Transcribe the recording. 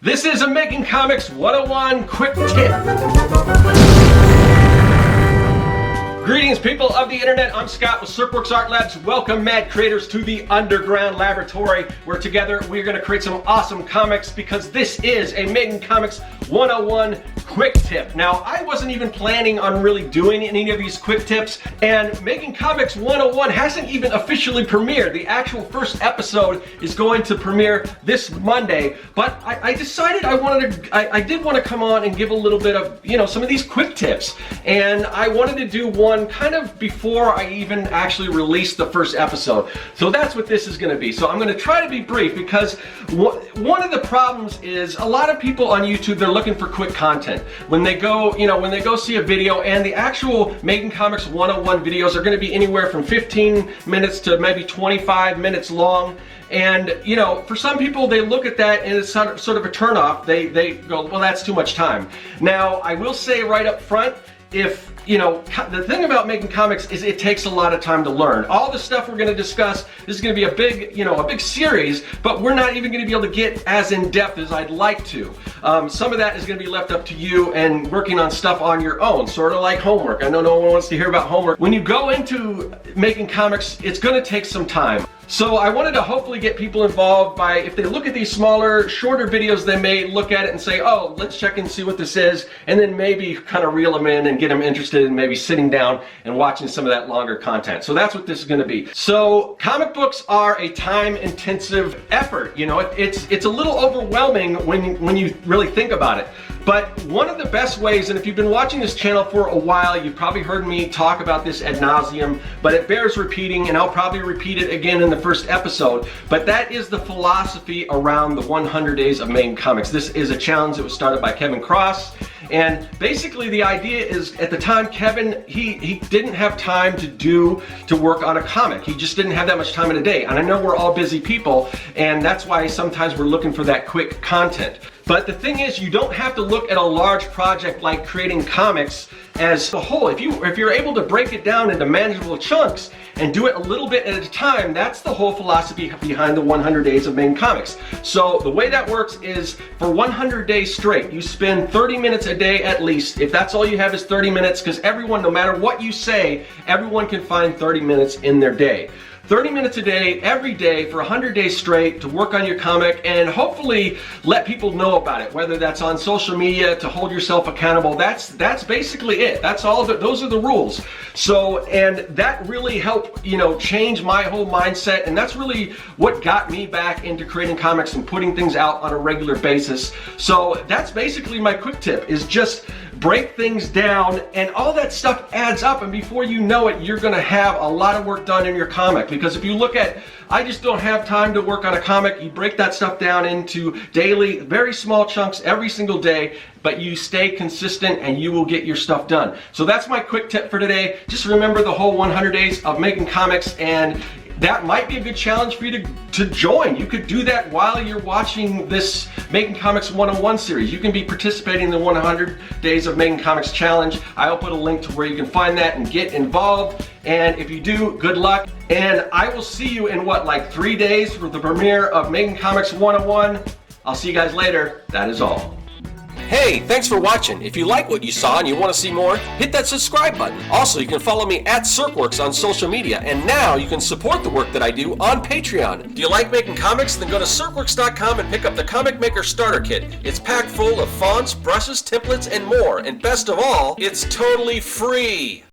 This is a Making Comics 101 quick tip. Greetings, people of the internet. I'm Scott with Circworks Art Labs. Welcome, mad creators, to the underground laboratory, where together we're going to create some awesome comics, because this is a Making Comics 101 quick tip. Now, I wasn't even planning on really doing any of these quick tips, and Making Comics 101 hasn't even officially premiered. The actual first episode is going to premiere this Monday, but I decided I did want to come on and give a little bit of, some of these quick tips, and I wanted to do one kind of before I even actually released the first episode. So that's what this is going to be. So I'm going to try to be brief, because one of the problems is a lot of people on YouTube, they're looking for quick content. When they go, when they go see a video, and the actual Making Comics 101 videos are going to be anywhere from 15 minutes to maybe 25 minutes long. And, for some people, they look at that and it's sort of a turnoff. They go, well, that's too much time. Now, I will say right up front, if the thing about making comics is it takes a lot of time to learn. All the stuff we're going to discuss, this is going to be a big, a big series, but we're not even going to be able to get as in depth as I'd like to. Some of that is going to be left up to you and working on stuff on your own, sort of like homework. I know no one wants to hear about homework. When you go into making comics, it's going to take some time. So I wanted to hopefully get people involved by, if they look at these smaller, shorter videos, they may look at it and say, oh, let's check and see what this is, and then maybe kind of reel them in and get them interested in maybe sitting down and watching some of that longer content. So that's what this is going to be. So comic books are a time-intensive effort. It's a little overwhelming when you really think about it. But one of the best ways, and if you've been watching this channel for a while, you've probably heard me talk about this ad nauseum, but it bears repeating, and I'll probably repeat it again in the first episode, but that is the philosophy around the 100 Days of Making Comics. This is a challenge that was started by Kevin Cross, and basically the idea is, at the time, Kevin, he didn't have time to work on a comic. He just didn't have that much time in a day, and I know we're all busy people, and that's why sometimes we're looking for that quick content. But the thing is, you don't have to look at a large project like creating comics as a whole. If you're able to break it down into manageable chunks and do it a little bit at a time, that's the whole philosophy behind the 100 Days of Making Comics. So the way that works is, for 100 days straight, you spend 30 minutes a day at least. If that's all you have is 30 minutes, because everyone, no matter what you say, everyone can find 30 minutes in their day. 30 minutes a day, every day, for 100 days straight, to work on your comic and hopefully let people know about it, whether that's on social media, to hold yourself accountable. That's basically it. That's all of it. Those are the rules. So, and that really helped, change my whole mindset, and that's really what got me back into creating comics and putting things out on a regular basis. So that's basically my quick tip, is just break things down, and all that stuff adds up, and before you know it, you're gonna have a lot of work done in your comic. Because if you look at, I just don't have time to work on a comic, you break that stuff down into daily, very small chunks every single day, but you stay consistent and you will get your stuff done. So that's my quick tip for today. Just remember the whole 100 days of making comics, and that might be a good challenge for you to join. You could do that while you're watching this Making Comics 101 series. You can be participating in the 100 Days of Making Comics Challenge. I'll put a link to where you can find that and get involved. And if you do, good luck. And I will see you in like 3 days for the premiere of Making Comics 101. I'll see you guys later. That is all. Hey, thanks for watching. If you like what you saw and you want to see more, hit that subscribe button. Also, you can follow me at Circworks on social media, and now you can support the work that I do on Patreon. Do you like making comics? Then go to Circworks.com and pick up the Comic Maker Starter Kit. It's packed full of fonts, brushes, templates, and more. And best of all, it's totally free.